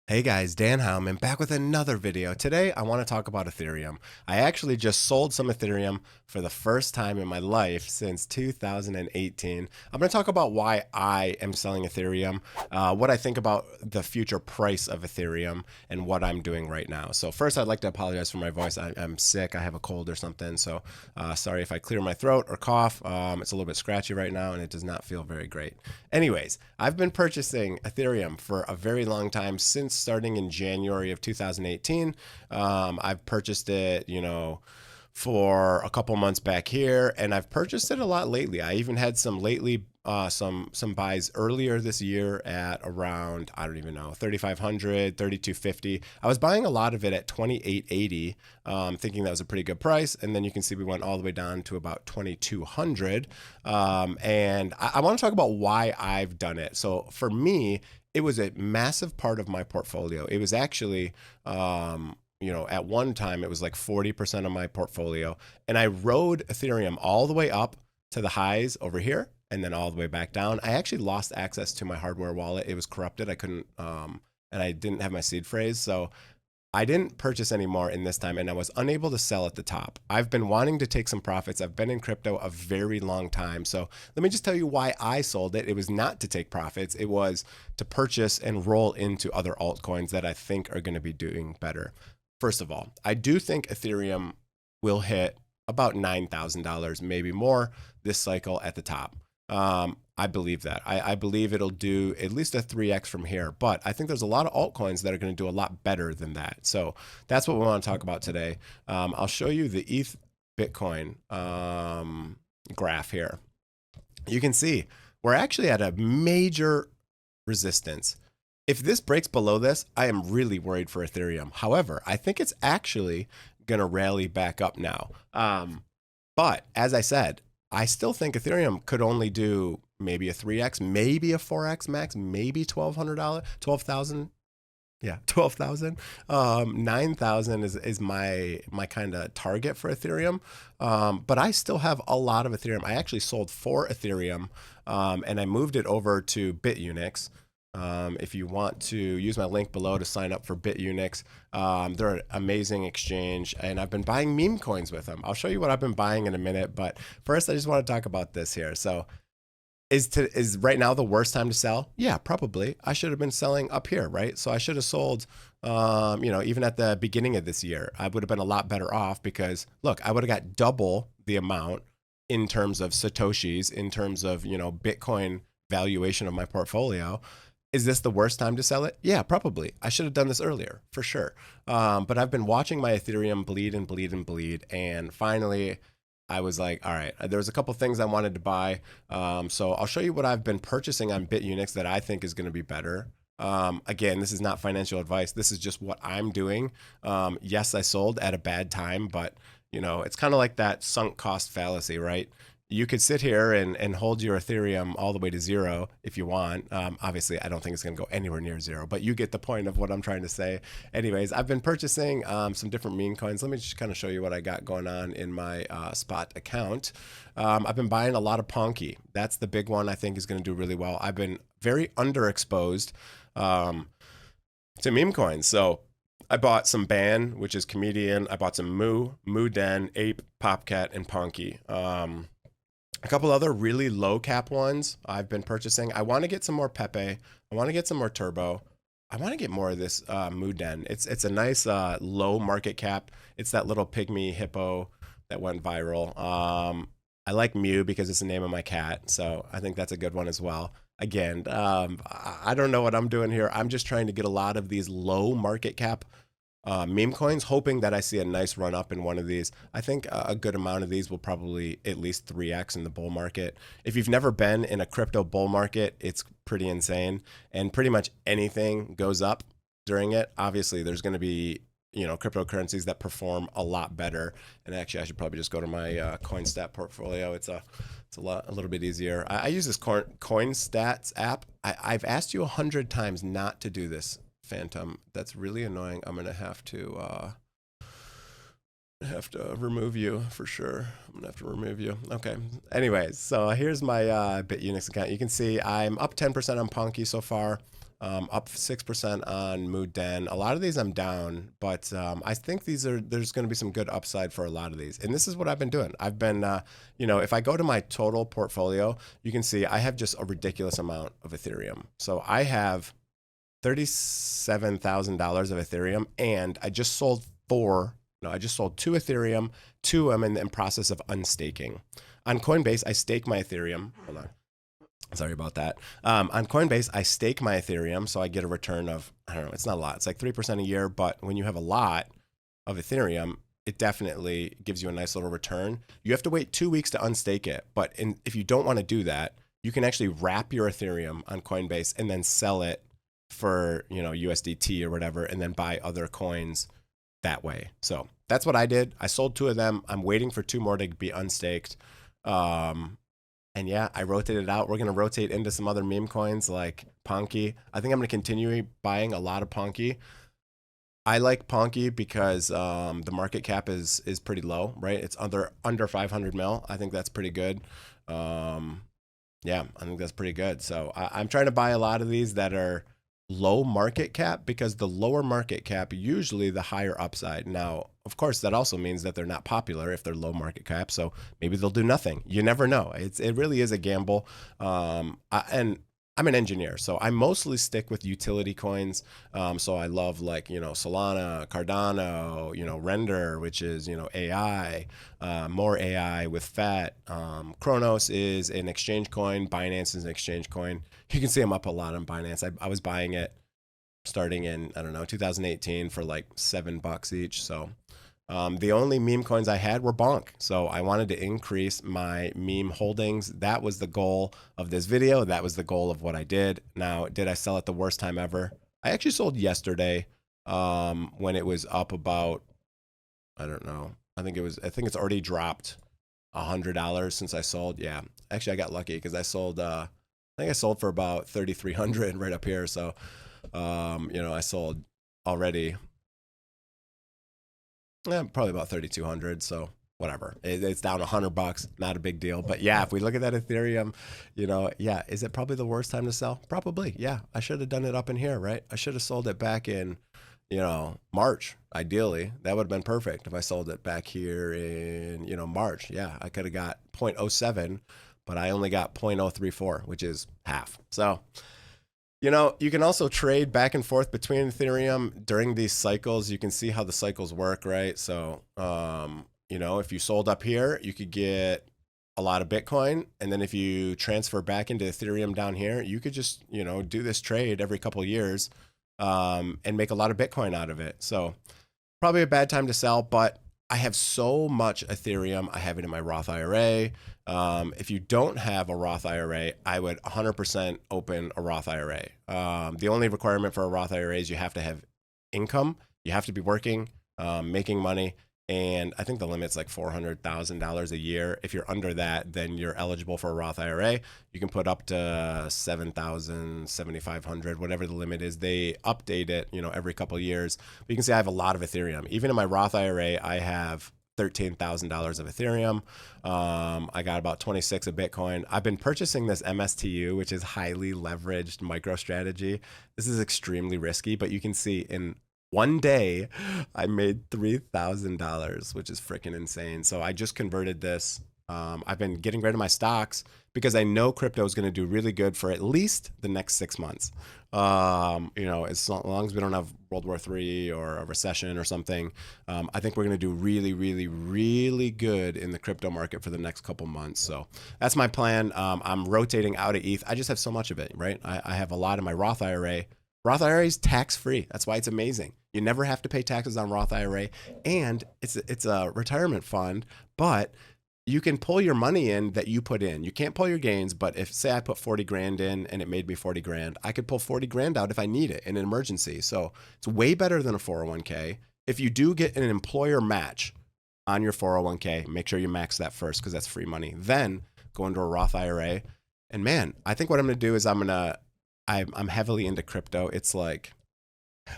Hey guys, Dan Heilman back with another video. Today I want to talk about Ethereum. I actually just sold some Ethereum for the first time in my life since 2018. I'm going to talk about why I am selling Ethereum, what I think about the future price of Ethereum, and what I'm doing right now. So first I'd like to apologize for my voice. I'm sick. I have a cold or something. So sorry if I clear my throat or cough. It's a little bit scratchy right now and it does not feel very great. Anyways, I've been purchasing Ethereum for a very long time since starting in January of 2018. I've purchased it, for a couple months back here, and I've purchased it a lot lately. I even had some lately, some buys earlier this year at around, I don't even know, 3,500, 3,250. I was buying a lot of it at 2,880, thinking that was a pretty good price, and then you can see we went all the way down to about 2,200. And I want to talk about why I've done it. So for me, it was a massive part of my portfolio. It was actually, at one time it was like 40% of my portfolio. And I rode Ethereum all the way up to the highs over here and then all the way back down. I actually lost access to my hardware wallet. It was corrupted. I couldn't, and I didn't have my seed phrase. So I didn't purchase anymore in this time, and I was unable to sell at the top. I've been wanting to take some profits. I've been in crypto a very long time. So let me just tell you why I sold it. It was not to take profits. It was to purchase and roll into other altcoins that I think are going to be doing better. First of all, I do think Ethereum will hit about $9,000, maybe more this cycle at the top. I believe that. I believe it'll do at least a 3x from here, but I think there's a lot of altcoins that are going to do a lot better than that. So that's what we want to talk about today. I'll show you the ETH Bitcoin graph here. You can see we're actually at a major resistance. If this breaks below this, I am really worried for Ethereum. However, I think it's actually going to rally back up now. But as I said, I still think Ethereum could only do maybe a 3x, maybe a 4x max, maybe $1,200, 12,000. Yeah, 12,000. 9,000 is my kind of target for Ethereum. But I still have a lot of Ethereum. I actually sold 4 Ethereum and I moved it over to Bitunix. If you want to use my link below to sign up for Bitunix, they're an amazing exchange, and I've been buying meme coins with them. I'll show you what I've been buying in a minute, but first I just want to talk about this here. So is right now the worst time to sell? Yeah, probably. I should have been selling up here, right? So I should have sold, even at the beginning of this year. I would have been a lot better off because, look, I would have got double the amount in terms of Satoshis, in terms of, Bitcoin valuation of my portfolio. Is this the worst time to sell it? Yeah, probably. I should have done this earlier, for sure. But I've been watching my Ethereum bleed and bleed and bleed. And finally, I was like, all right, there's a couple things I wanted to buy. So I'll show you what I've been purchasing on Bitunix that I think is going to be better. Again, this is not financial advice. This is just what I'm doing. Yes, I sold at a bad time, but it's kind of like that sunk cost fallacy, right? You could sit here and hold your Ethereum all the way to zero if you want. Obviously, I don't think it's going to go anywhere near zero, but you get the point of what I'm trying to say. Anyways, I've been purchasing some different meme coins. Let me just kind of show you what I got going on in my spot account. I've been buying a lot of PONKE. That's the big one I think is going to do really well. I've been very underexposed to meme coins. So I bought some Ban, which is comedian. I bought some MOODENG, Ape, POPCAT, and PONKE. A couple other really low cap ones I've been purchasing. I want to get some more PEPE. I want to get some more Turbo. I want to get more of this MOODENG. It's a nice low market cap. It's that little pygmy hippo that went viral. I like Mew because it's the name of my cat, so I think that's a good one as well. Again, I don't know what I'm doing here. I'm just trying to get a lot of these low market cap meme coins, hoping that I see a nice run up in one of these. I think a good amount of these will probably at least 3x in the bull market. If you've never been in a crypto bull market, it's pretty insane, and pretty much anything goes up during it. Obviously, there's going to be cryptocurrencies that perform a lot better. And actually, I should probably just go to my CoinStat portfolio. It's a little bit easier. I use this CoinStats app. I've asked you 100 times not to do this, Phantom. That's really annoying. I'm gonna have to remove you for sure. I'm gonna have to remove you. Okay. Anyways, so here's my Bitunix account. You can see I'm up 10% on PONKE so far. up 6% on MOODENG. A lot of these I'm down, but I think there's going to be some good upside for a lot of these. And this is what I've been doing. I've been, if I go to my total portfolio, you can see I have just a ridiculous amount of Ethereum. So I have $37,000 of Ethereum, and I just sold I just sold 2 Ethereum. 2 I'm in the process of unstaking. On Coinbase, I stake my Ethereum. Hold on. Sorry about that. On Coinbase, I stake my Ethereum, so I get a return of, I don't know, it's not a lot. It's like 3% a year, but when you have a lot of Ethereum, it definitely gives you a nice little return. You have to wait 2 weeks to unstake it, but if you don't want to do that, you can actually wrap your Ethereum on Coinbase and then sell it for, USDT or whatever, and then buy other coins that way. So that's what I did. I sold 2 of them. I'm waiting for 2 more to be unstaked. And yeah, I rotated out. We're going to rotate into some other meme coins like PONKE. I think I'm going to continue buying a lot of PONKE. I like PONKE because the market cap is pretty low, right? It's under 500 mil. I think that's pretty good. Yeah, I think that's pretty good. So I'm trying to buy a lot of these that are low market cap, because the lower market cap, usually the higher upside. Now, of course, that also means that they're not popular if they're low market cap. So maybe they'll do nothing. You never know. It really is a gamble. And I'm an engineer, so I mostly stick with utility coins. So I love Solana, Cardano, Render, which is, AI, more AI with FAT. Kronos is an exchange coin. Binance is an exchange coin. You can see I'm up a lot on Binance. I was buying it starting in, 2018 for like $7 each. So the only meme coins I had were PONKE. So I wanted to increase my meme holdings. That was the goal of this video. That was the goal of what I did. Now, did I sell at the worst time ever? I actually sold yesterday when it was up about, I don't know. I think it's already dropped $100 since I sold. Yeah, actually I got lucky because I sold, I think I sold for about 3,300 right up here. So, I sold already. Yeah, probably about 3,200. So whatever, it's down $100, not a big deal. But yeah, if we look at that Ethereum, yeah, is it probably the worst time to sell? Probably. Yeah, I should have done it up in here, right? I should have sold it back in, March. Ideally, that would have been perfect if I sold it back here in, March. Yeah, I could have got 0.07, but I only got 0.034, which is half. So, you can also trade back and forth between Ethereum during these cycles. You can see how the cycles work, right? So, if you sold up here, you could get a lot of Bitcoin. And then if you transfer back into Ethereum down here, you could just, do this trade every couple of years and make a lot of Bitcoin out of it. So probably a bad time to sell, but I have so much Ethereum. I have it in my Roth IRA. If you don't have a Roth IRA, I would 100% open a Roth IRA. The only requirement for a Roth IRA is you have to have income. You have to be working, making money. And I think the limit's like $400,000 a year. If you're under that, then you're eligible for a Roth IRA. You can put up to 7,000, 7,500, whatever the limit is. They update it, every couple of years. But you can see I have a lot of Ethereum. Even in my Roth IRA, I have $13,000 of Ethereum. I got about 26 of Bitcoin. I've been purchasing this MSTU, which is highly leveraged MicroStrategy. This is extremely risky, but you can see in one day I made $3,000, which is freaking insane. So I just converted this. I've been getting rid of my stocks because I know crypto is going to do really good for at least the next 6 months. As long as we don't have World War III or a recession or something, I think we're going to do really, really, really good in the crypto market for the next couple months. So that's my plan. I'm rotating out of ETH. I just have so much of it, right? I have a lot in my Roth IRA. Roth IRA is tax-free. That's why it's amazing. You never have to pay taxes on Roth IRA, and it's a retirement fund, but you can pull your money in that you put in. You can't pull your gains, but if, say I put 40 grand in and it made me 40 grand, I could pull 40 grand out if I need it in an emergency. So it's way better than a 401k. If you do get an employer match on your 401k, make sure you max that first because that's free money. Then go into a Roth IRA. And man, I think what I'm going to do is I'm heavily into crypto. It's like,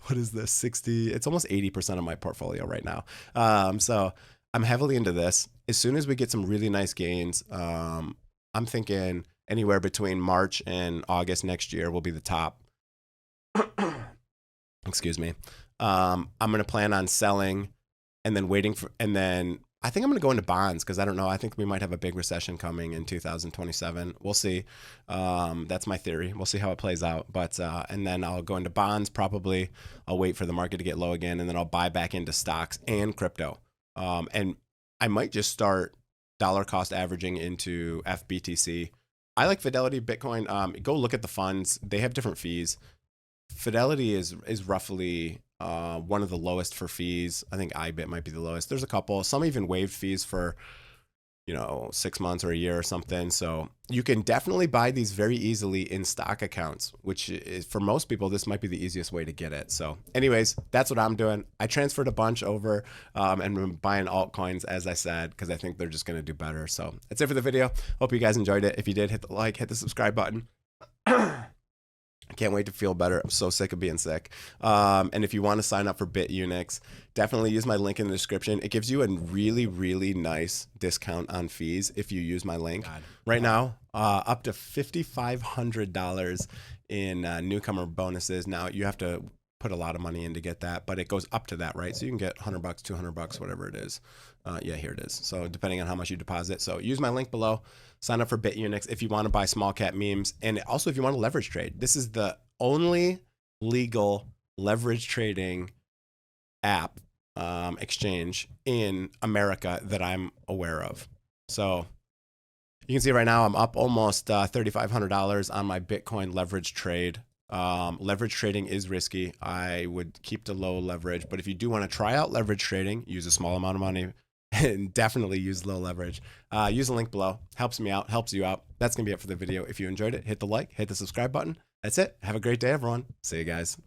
what is this? It's almost 80% of my portfolio right now. So I'm heavily into this. As soon as we get some really nice gains, I'm thinking anywhere between March and August next year will be the top Excuse me. I'm going to plan on selling and then waiting for, and then I think I'm going to go into bonds because I don't know. I think we might have a big recession coming in 2027. We'll see. That's my theory. We'll see how it plays out. But, and then I'll go into bonds probably. I'll wait for the market to get low again, and then I'll buy back into stocks and crypto. And I might just start dollar cost averaging into FBTC. I like Fidelity, Bitcoin. Go look at the funds. They have different fees. Fidelity is roughly one of the lowest for fees. I think iBit might be the lowest. There's a couple. Some even waived fees for, 6 months or a year or something. So you can definitely buy these very easily in stock accounts, which is, for most people, this might be the easiest way to get it. So anyways, that's what I'm doing. I transferred a bunch over and I'm buying altcoins, as I said, because I think they're just going to do better. So that's it for the video. Hope you guys enjoyed it. If you did, hit the like, hit the subscribe button. I can't wait to feel better. I'm so sick of being sick. And if you want to sign up for Bitunix, definitely use my link in the description. It gives you a really, really nice discount on fees if you use my link. Right now, up to $5,500 in newcomer bonuses. Now, you have to put a lot of money in to get that, but it goes up to that, right? So you can get $100, $200, whatever it is. Yeah, here it is. So depending on how much you deposit. So use my link below. Sign up for Bitunix if you want to buy small cap memes. And also if you want to leverage trade. This is the only legal leverage trading app exchange in America that I'm aware of. So you can see right now I'm up almost $3,500 on my Bitcoin leverage trade. Leverage trading is risky. I would keep the low leverage, but if you do want to try out leverage trading, use a small amount of money and definitely use low leverage. Use the link below. Helps me out, helps you out. That's going to be it for the video. If you enjoyed it, hit the like, hit the subscribe button. That's it. Have a great day, everyone. See you guys.